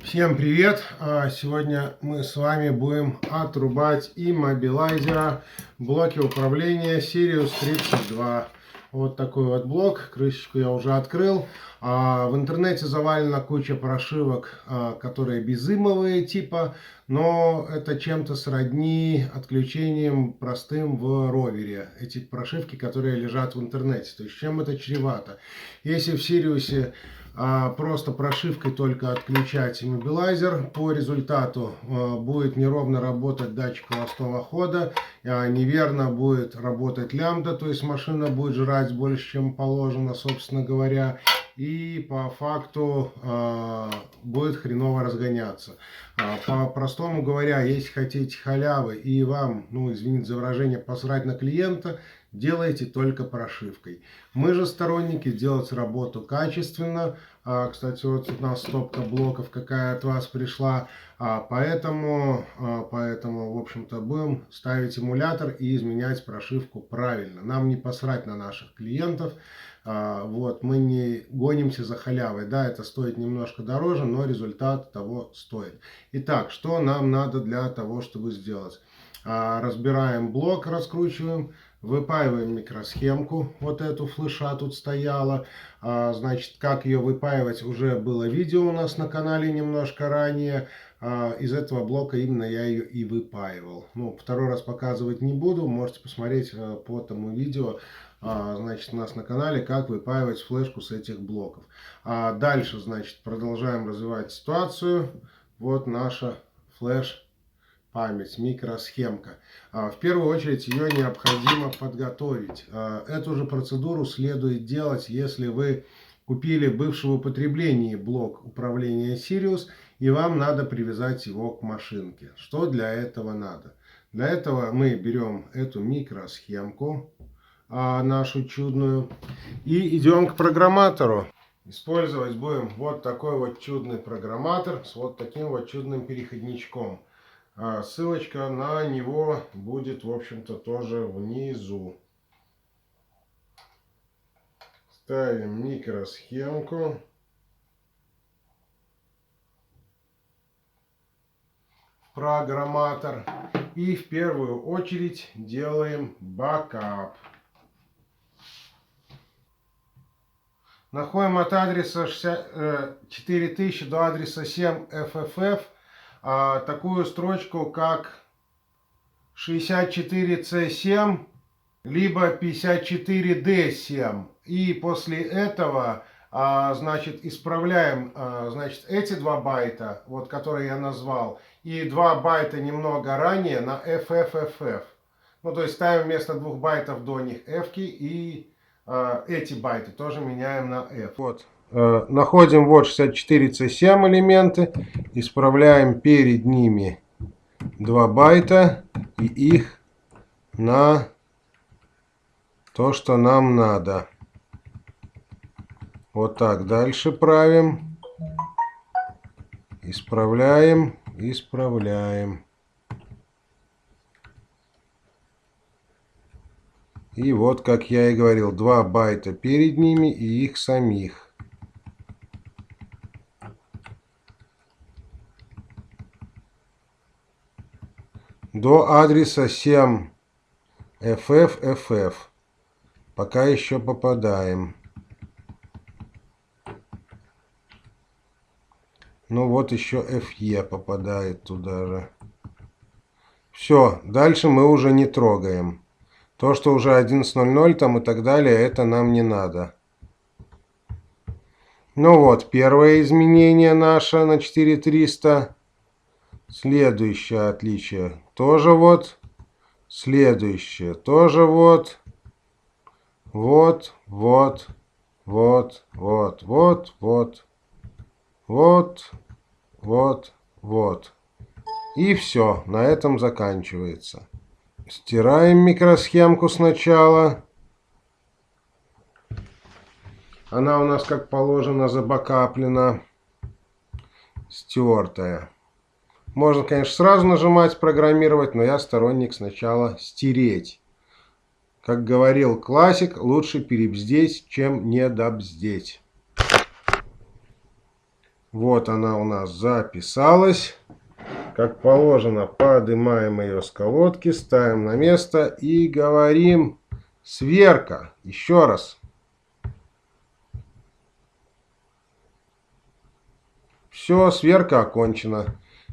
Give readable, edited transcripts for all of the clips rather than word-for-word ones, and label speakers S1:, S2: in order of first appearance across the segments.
S1: Всем привет! Сегодня мы с вами будем отрубать иммобилайзера блоки управления Sirius 32. Вот такой вот блок, крышечку я уже открыл. В интернете завалена куча прошивок, которые безымовые типа, но это чем-то сродни отключением простым в ровере. Эти прошивки, которые лежат в интернете. То есть чем это чревато? Если в Сириусе просто прошивкой только отключать иммобилайзер, по результату будет неровно работать датчик холостого хода, неверно будет работать лямбда, то есть машина будет жрать больше, чем положено, собственно говоря, и по факту будет хреново разгоняться. По-простому говоря, если хотите халявы и вам, извините за выражение, посрать на клиента, делайте только прошивкой. Мы же сторонники делать работу качественно. Кстати, вот у нас стопка блоков какая от вас пришла. Поэтому, в общем-то, будем ставить эмулятор и изменять прошивку правильно. Нам не посрать на наших клиентов. Вот, мы не гонимся за халявой. Да, это стоит немножко дороже, но результат того стоит. Итак, что нам надо для того, чтобы сделать? Разбираем блок, раскручиваем. Выпаиваем микросхемку, вот эту флеша тут стояла. Значит, как ее выпаивать, уже было видео у нас на канале немножко ранее. Из этого блока именно я ее и выпаивал. Второй раз показывать не буду, можете посмотреть по тому видео, значит, у нас на канале, как выпаивать флешку с этих блоков. Дальше, значит, продолжаем развивать ситуацию. Вот наша флеш память, микросхемка. В первую очередь ее необходимо подготовить. Эту же процедуру следует делать, если вы купили бывшего употребления блок управления Sirius и вам надо привязать его к машинке. Что для этого надо? Для этого мы берем эту микросхемку, нашу чудную, и идем к программатору. Использовать будем вот такой вот чудный программатор с вот таким вот чудным переходничком. Ссылочка на него будет, в общем-то, тоже внизу. Ставим микросхемку. В программатор. И в первую очередь делаем бэкап. Находим от адреса 4000 до адреса 7FFF такую строчку, как 64C7 либо 54D7. И после этого, значит, исправляем, значит, эти 2 байта, вот, которые я назвал, и 2 байта немного ранее на FFFF. То есть ставим вместо 2 байтов до них F-ки, и эти байты тоже меняем на F. Вот. Находим вот 64C7 элементы, исправляем перед ними 2 байта и их на то, что нам надо. Вот так дальше правим, исправляем, исправляем. И вот, как я и говорил, 2 байта перед ними и их самих. До адреса 7FFFF. Пока еще попадаем. Вот еще FE попадает туда же. Все, дальше мы уже не трогаем. То, что уже 11.00 там и так далее, это нам не надо. Вот, первое изменение наше на 4300. Следующее отличие тоже вот. Следующее тоже вот. Вот, вот, вот, вот, вот, вот. Вот, вот, вот. И все, на этом заканчивается. Стираем микросхемку сначала. Она у нас, как положено, забэкаплена. Стертая. Можно, конечно, сразу нажимать «Программировать», но я сторонник сначала стереть. Как говорил классик, лучше перебздеть, чем недобздеть. Вот она у нас записалась. Как положено, поднимаем ее с колодки, ставим на место и говорим сверка. Еще раз. Все, сверка окончена.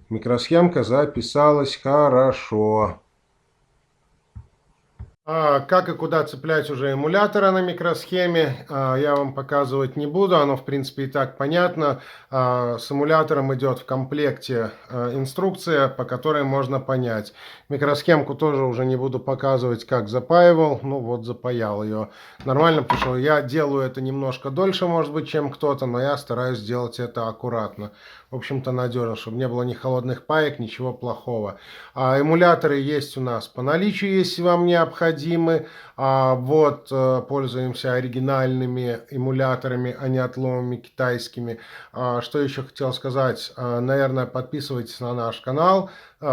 S1: Микросхемка записалась хорошо. Как и куда цеплять уже эмуляторы на микросхеме, я вам показывать не буду, оно в принципе и так понятно. С эмулятором идет в комплекте инструкция, по которой можно понять. Микросхемку тоже уже не буду показывать, как запаивал, ну вот запаял ее. Нормально, потому что я делаю это немножко дольше, может быть, чем кто-то, но я стараюсь сделать это аккуратно. В общем-то надежно, чтобы не было ни холодных паек, ничего плохого. Эмуляторы есть у нас по наличию, если вам необходимы. Пользуемся оригинальными эмуляторами, а не отломами китайскими. Что еще хотел сказать? Наверное, подписывайтесь на наш канал.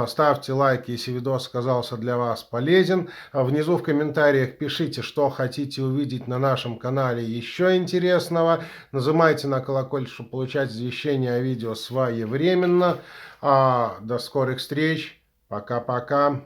S1: Ставьте лайк, если видос оказался для вас полезен. Внизу в комментариях пишите, что хотите увидеть на нашем канале еще интересного. Нажимайте на колокольчик, чтобы получать извещения о видео своевременно. До скорых встреч. Пока-пока.